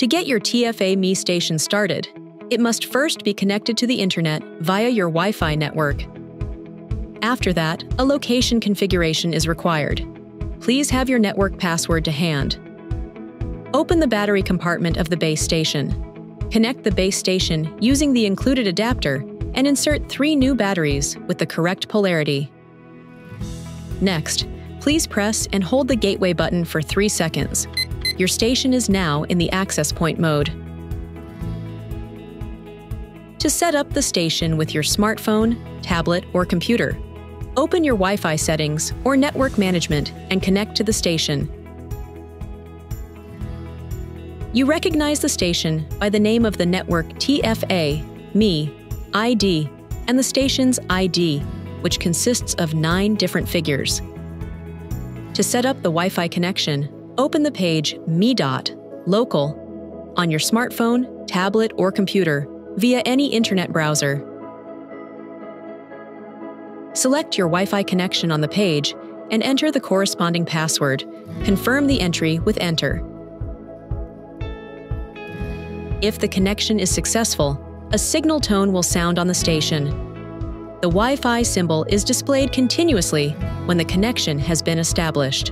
To get your TFA-Me station started, it must first be connected to the internet via your Wi-Fi network. After that, a location configuration is required. Please have your network password to hand. Open the battery compartment of the base station. Connect the base station using the included adapter and insert 3 new batteries with the correct polarity. Next, please press and hold the gateway button for 3 seconds. Your station is now in the access point mode. To set up the station with your smartphone, tablet, or computer, open your Wi-Fi settings or network management and connect to the station. You recognize the station by the name of the network TFA-Me ID and the station's ID, which consists of 9 different figures. To set up the Wi-Fi connection, open the page Me.Local on your smartphone, tablet, or computer via any internet browser. Select your Wi-Fi connection on the page and enter the corresponding password. Confirm the entry with Enter. If the connection is successful, a signal tone will sound on the station. The Wi-Fi symbol is displayed continuously when the connection has been established.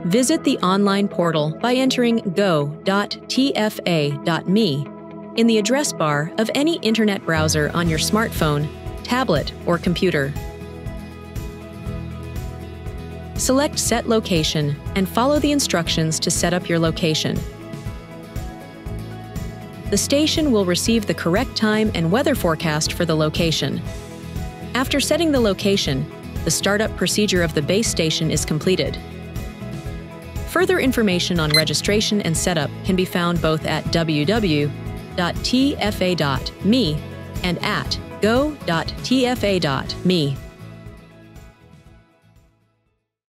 Visit the online portal by entering go.tfa.me in the address bar of any internet browser on your smartphone, tablet, or computer. Select Set Location and follow the instructions to set up your location. The station will receive the correct time and weather forecast for the location. After setting the location, the startup procedure of the base station is completed. Further information on registration and setup can be found both at www.tfa.me and at go.tfa.me.